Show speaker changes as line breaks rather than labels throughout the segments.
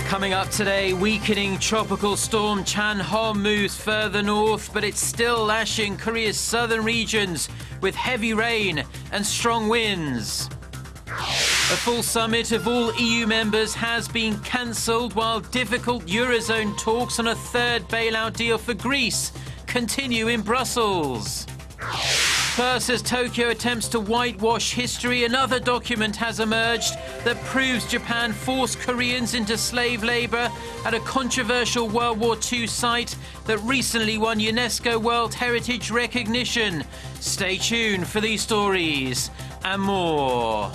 Coming up today, weakening tropical storm Chan-hom moves further north, but it's still lashing Korea's southern regions with heavy rain and strong winds. A full summit of all EU members has been cancelled, while difficult eurozone talks on a third bailout deal for Greece continue in Brussels. First, as Tokyo attempts to whitewash history, another document has emerged that proves Japan forced Koreans into slave labour at a controversial World War II site that recently won UNESCO World Heritage recognition. Stay tuned for these stories and more.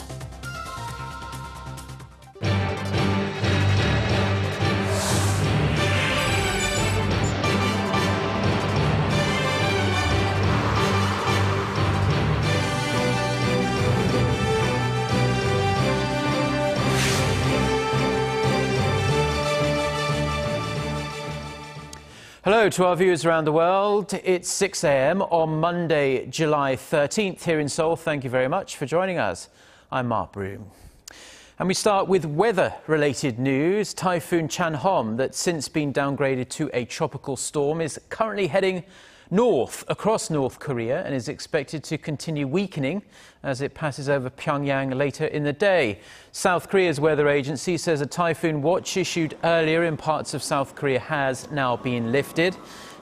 Hello to our viewers around the world. It's 6 a.m. on Monday, July 13th here in Seoul. Thank you very much for joining us. I'm Mark Broome. And we start with weather-related news. Typhoon Chanhom, that's since been downgraded to a tropical storm, is currently heading north across North Korea and is expected to continue weakening as it passes over Pyongyang later in the day. South Korea's weather agency says a typhoon watch issued earlier in parts of South Korea has now been lifted.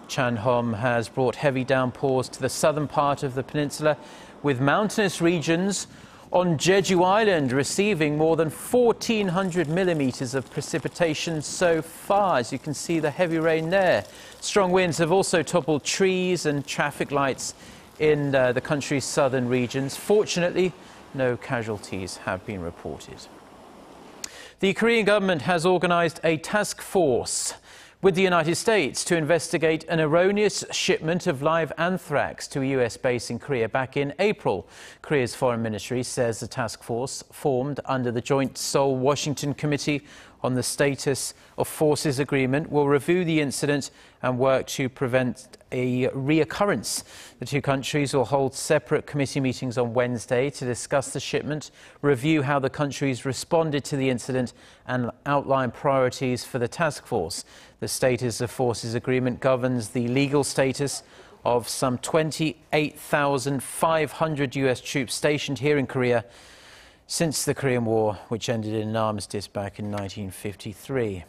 Chanhom has brought heavy downpours to the southern part of the peninsula, with mountainous regions on Jeju Island receiving more than 1,400 millimetres of precipitation so far. As you can see, the heavy rain there. Strong winds have also toppled trees and traffic lights in the country's southern regions. Fortunately, no casualties have been reported. The Korean government has organised a task force with the United States to investigate an erroneous shipment of live anthrax to a US base in Korea back in April. Korea's foreign ministry says the task force, formed under the joint Seoul-Washington Committee on the Status of Forces Agreement, will review the incident and work to prevent a reoccurrence. The two countries will hold separate committee meetings on Wednesday to discuss the shipment, review how the countries responded to the incident and outline priorities for the task force. The Status of Forces Agreement governs the legal status of some 28,500 US troops stationed here in Korea since the Korean War, which ended in an armistice back in 1953.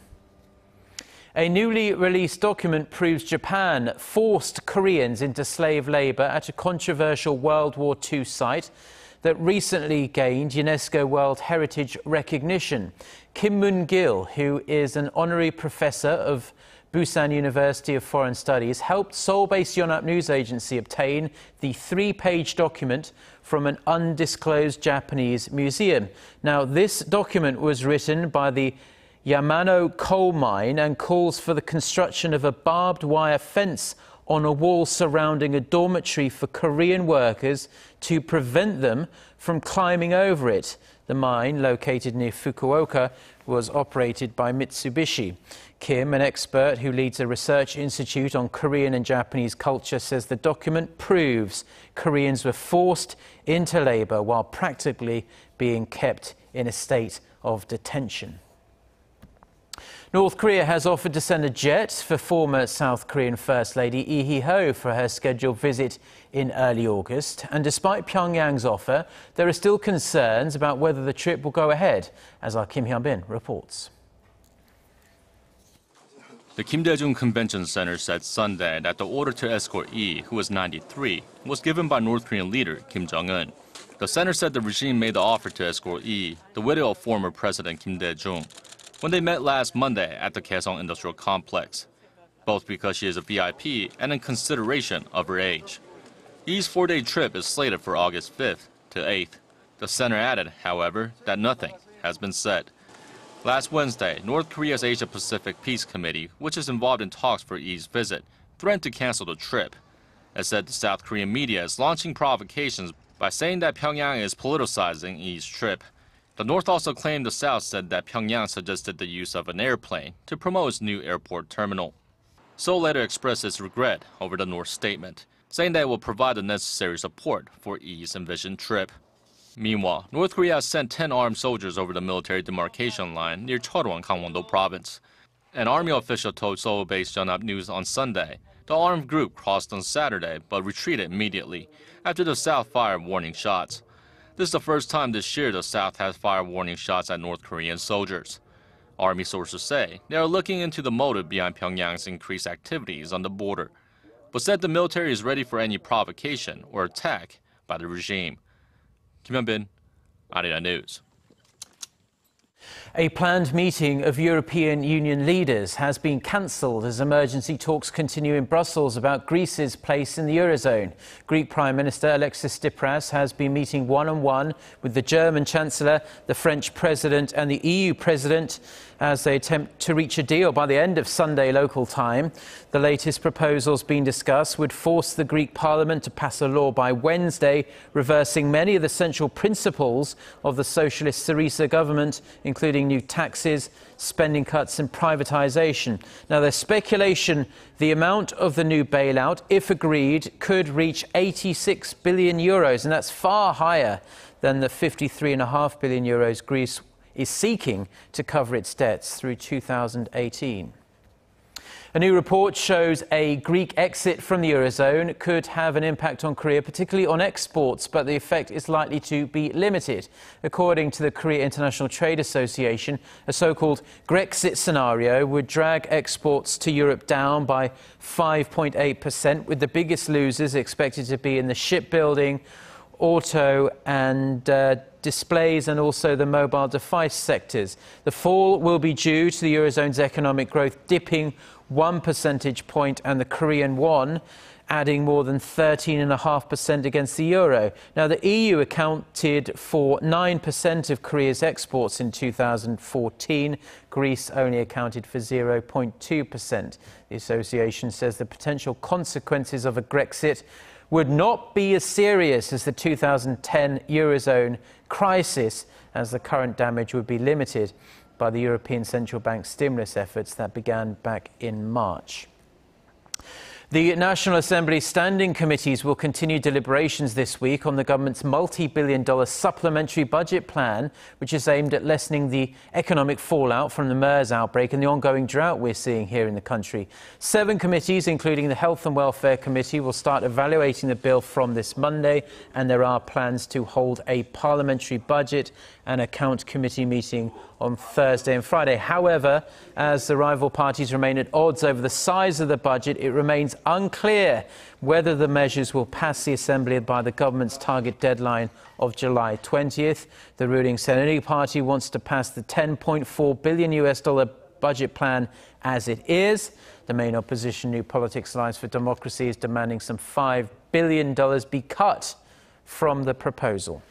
A newly released document proves Japan forced Koreans into slave labour at a controversial World War II site that recently gained UNESCO World Heritage recognition. Kim Moon-gil, who is an honorary professor of Busan University of Foreign Studies, helped Seoul-based Yonhap news agency obtain the 3-page document from an undisclosed Japanese museum. Now, this document was written by the Yamano coal mine and calls for the construction of a barbed wire fence on a wall surrounding a dormitory for Korean workers to prevent them from climbing over it. The mine, located near Fukuoka, was operated by Mitsubishi. Kim, an expert who leads a research institute on Korean and Japanese culture, says the document proves Koreans were forced into labour while practically being kept in a state of detention. North Korea has offered to send a jet for former South Korean First Lady Lee Hee-ho for her scheduled visit in early August. And despite Pyongyang's offer, there are still concerns about whether the trip will go ahead, as our Kim Hyun-bin reports.
The Kim Dae-jung Convention Center said Sunday that the order to escort Lee, who was 93, was given by North Korean leader Kim Jong-un. The center said the regime made the offer to escort Lee, the widow of former President Kim Dae-jung, when they met last Monday at the Kaesong Industrial Complex, both because she is a VIP and in consideration of her age. Lee's 4-day trip is slated for August 5th to 8th. The center added, however, that nothing has been said. Last Wednesday, North Korea's Asia-Pacific Peace Committee, which is involved in talks for Lee's visit, threatened to cancel the trip. It said the South Korean media is launching provocations by saying that Pyongyang is politicizing Lee's trip. The North also claimed the South said that Pyongyang suggested the use of an airplane to promote its new airport terminal. Seoul later expressed its regret over the North's statement, saying that it will provide the necessary support for Lee's envisioned trip. Meanwhile, North Korea has sent 10 armed soldiers over the military demarcation line near Cheolwon, Gangwon-do province. An army official told Seoul-based Yonhap News on Sunday the armed group crossed on Saturday but retreated immediately after the South fired warning shots. This is the first time this year the South has fired warning shots at North Korean soldiers. Army sources say they are looking into the motive behind Pyongyang's increased activities on the border, but said the military is ready for any provocation or attack by the regime. Kim Hyun-bin, Arirang News.
A planned meeting of European Union leaders has been cancelled as emergency talks continue in Brussels about Greece's place in the eurozone. Greek Prime Minister Alexis Tsipras has been meeting one-on-one with the German Chancellor, the French President and the EU President as they attempt to reach a deal by the end of Sunday local time. The latest proposals being discussed would force the Greek Parliament to pass a law by Wednesday, reversing many of the central principles of the socialist Syriza government, including new taxes, spending cuts and privatisation. Now, there's speculation the amount of the new bailout, if agreed, could reach 86 billion euros, and that's far higher than the 53.5 billion euros Greece is seeking to cover its debts through 2018. A new report shows a Greek exit from the eurozone could have an impact on Korea, particularly on exports, but the effect is likely to be limited. According to the Korea International Trade Association, a so-called Grexit scenario would drag exports to Europe down by 5.8%, with the biggest losers expected to be in the shipbuilding, auto and displays and also the mobile device sectors. The fall will be due to the eurozone's economic growth dipping 1 percentage point and the Korean won adding more than 13.5% against the euro. Now, the EU accounted for 9% of Korea's exports in 2014. Greece only accounted for 0.2%. The association says the potential consequences of a Grexit would not be as serious as the 2010 eurozone crisis, as the current damage would be limited by the European Central Bank stimulus efforts that began back in March. The National Assembly standing committees will continue deliberations this week on the government's multi-billion-dollar supplementary budget plan, which is aimed at lessening the economic fallout from the MERS outbreak and the ongoing drought we're seeing here in the country. 7 committees, including the Health and Welfare Committee, will start evaluating the bill from this Monday, and there are plans to hold a parliamentary budget and account committee meeting on Thursday and Friday. However, as the rival parties remain at odds over the size of the budget, it remains unclear whether the measures will pass the Assembly by the government's target deadline of July 20th. The ruling Senator Party wants to pass the $10.4 billion budget plan as it is. The main opposition, New Politics Alliance for Democracy, is demanding some $5 billion be cut from the proposal.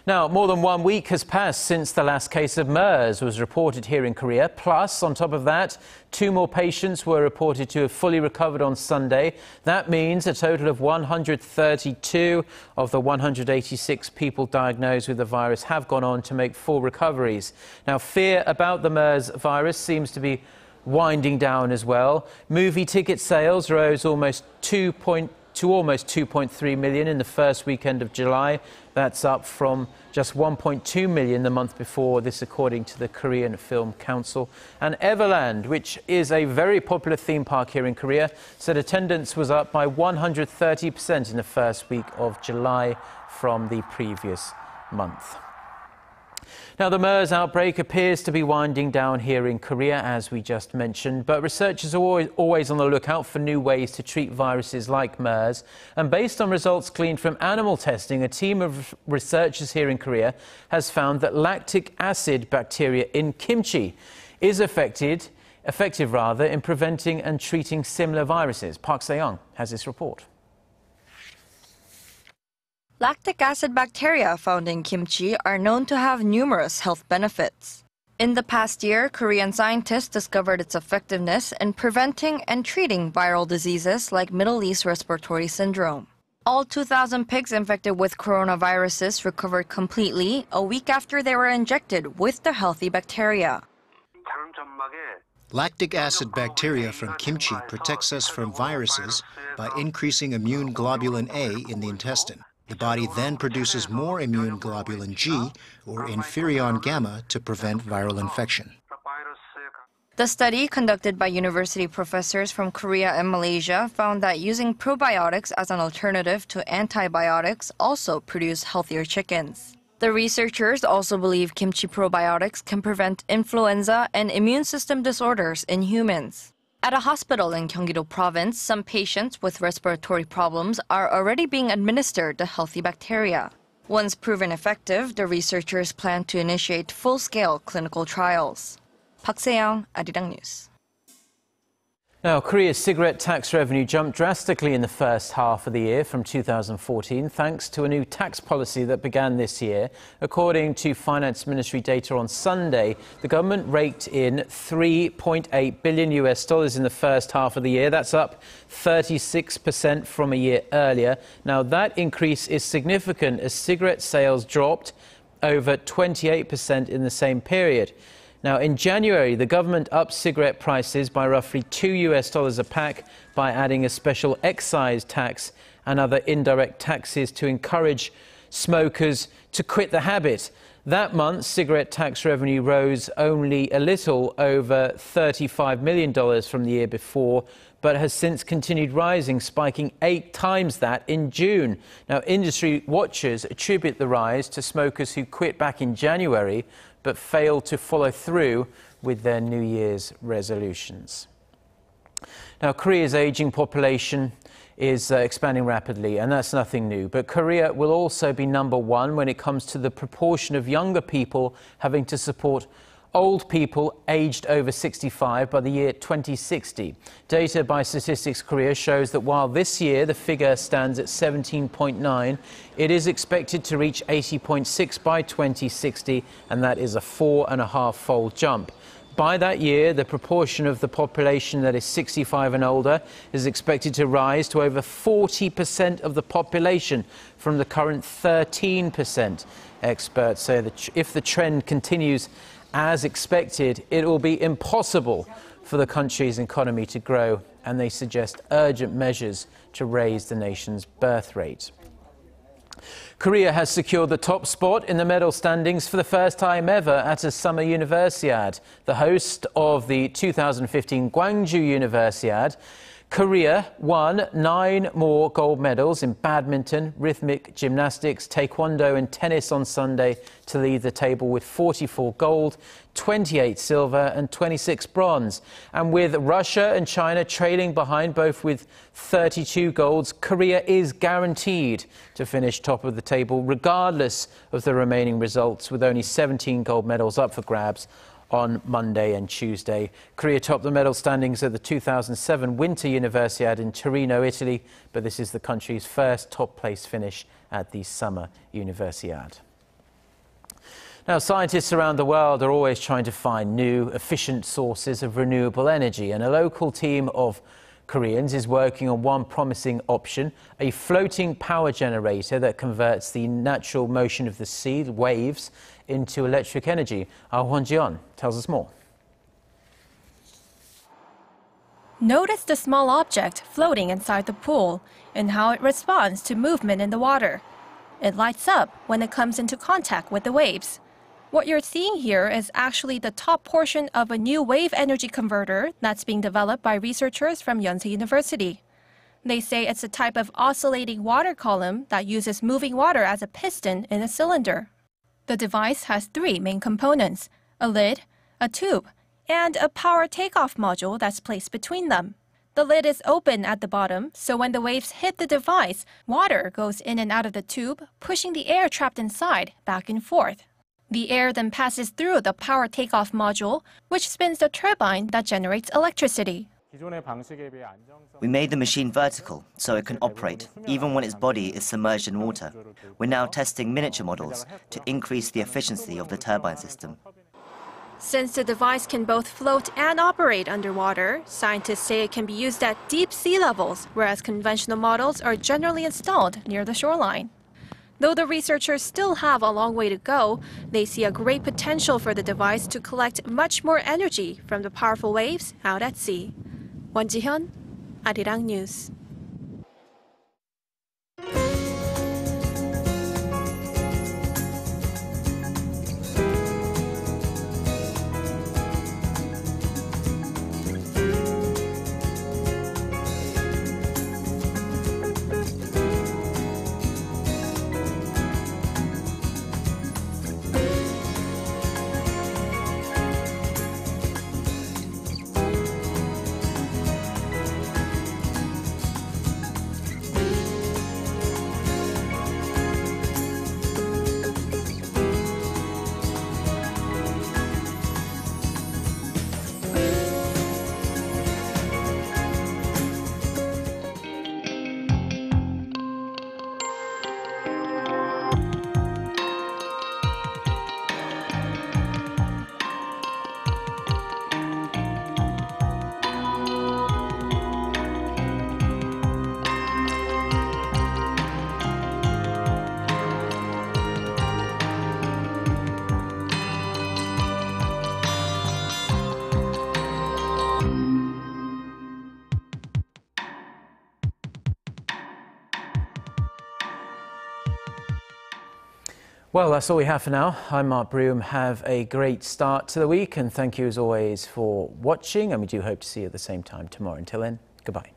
Now, more than 1 week has passed since the last case of MERS was reported here in Korea. Plus, on top of that, 2 more patients were reported to have fully recovered on Sunday. That means a total of 132 of the 186 people diagnosed with the virus have gone on to make full recoveries. Now, fear about the MERS virus seems to be winding down as well. Movie ticket sales rose almost 2.3 million in the first weekend of July. That's up from just 1.2 million the month before, this according to the Korean Film Council. And Everland, which is a very popular theme park here in Korea, said attendance was up by 130% in the first week of July from the previous month. Now, the MERS outbreak appears to be winding down here in Korea, as we just mentioned, but researchers are always on the lookout for new ways to treat viruses like MERS. And based on results gleaned from animal testing, a team of researchers here in Korea has found that lactic acid bacteria in kimchi is effective in preventing and treating similar viruses. Park Se-young has this report.
Lactic acid bacteria found in kimchi are known to have numerous health benefits. In the past year, Korean scientists discovered its effectiveness in preventing and treating viral diseases like Middle East respiratory syndrome. All 2,000 pigs infected with coronaviruses recovered completely a week after they were injected with the healthy bacteria.
Lactic acid bacteria from kimchi protects us from viruses by increasing immune globulin A in the intestine. The body then produces more immune globulin G, or interferon gamma, to prevent viral infection.
The study, conducted by university professors from Korea and Malaysia, found that using probiotics as an alternative to antibiotics also produced healthier chickens. The researchers also believe kimchi probiotics can prevent influenza and immune system disorders in humans. At a hospital in Gyeonggi-do Province, some patients with respiratory problems are already being administered the healthy bacteria. Once proven effective, the researchers plan to initiate full-scale clinical trials. Park Se-young, Arirang News.
Now, Korea's cigarette tax revenue jumped drastically in the first half of the year from 2014 thanks to a new tax policy that began this year. According to Finance Ministry data on Sunday, the government raked in $3.8 billion in the first half of the year. That's up 36% from a year earlier. Now, that increase is significant as cigarette sales dropped over 28% in the same period. Now, in January, the government upped cigarette prices by roughly $2 a pack by adding a special excise tax and other indirect taxes to encourage smokers to quit the habit. That month, cigarette tax revenue rose only a little over $35 million from the year before, but has since continued rising, spiking 8 times that in June. Now, industry watchers attribute the rise to smokers who quit back in January, but failed to follow through with their New Year's resolutions. Now, Korea's aging population is expanding rapidly, and that's nothing new. But Korea will also be number one when it comes to the proportion of younger people having to support old people aged over 65 by the year 2060. Data by Statistics Korea shows that while this year the figure stands at 17.9, it is expected to reach 80.6 by 2060, and that is a 4.5-fold jump. By that year, the proportion of the population that is 65 and older is expected to rise to over 40% of the population from the current 13%. Experts say that if the trend continues as expected, it will be impossible for the country's economy to grow, and they suggest urgent measures to raise the nation's birth rate. Korea has secured the top spot in the medal standings for the first time ever at a summer Universiade. The host of the 2015 Gwangju Universiade, Korea won 9 more gold medals in badminton, rhythmic gymnastics, taekwondo and tennis on Sunday to lead the table with 44 gold, 28 silver and 26 bronze. And with Russia and China trailing behind, both with 32 golds, Korea is guaranteed to finish top of the table regardless of the remaining results, with only 17 gold medals up for grabs on Monday and Tuesday. Korea topped the medal standings at the 2007 Winter Universiade in Torino, Italy, but this is the country's first top-place finish at the Summer Universiade. Now, scientists around the world are always trying to find new, efficient sources of renewable energy, and a local team of Koreans is working on one promising option, a floating power generator that converts the natural motion of the sea, the waves, into electric energy. Our Hwan Ji-yeon tells us more.
Notice the small object floating inside the pool and how it responds to movement in the water. It lights up when it comes into contact with the waves. What you're seeing here is actually the top portion of a new wave energy converter that's being developed by researchers from Yonsei University. They say it's a type of oscillating water column that uses moving water as a piston in a cylinder. The device has 3 main components: a lid, a tube, and a power takeoff module that's placed between them. The lid is open at the bottom, so when the waves hit the device, water goes in and out of the tube, pushing the air trapped inside back and forth. The air then passes through the power takeoff module, which spins the turbine that generates electricity.
We made the machine vertical so it can operate even when its body is submerged in water. We're now testing miniature models to increase the efficiency of the turbine system.
Since the device can both float and operate underwater, scientists say it can be used at deep sea levels, whereas conventional models are generally installed near the shoreline. Though the researchers still have a long way to go, they see a great potential for the device to collect much more energy from the powerful waves out at sea. Won Ji-hyun, Arirang News.
Well, that's all we have for now. I'm Mark Broome. Have a great start to the week, and thank you as always for watching, and we do hope to see you at the same time tomorrow. Until then, goodbye.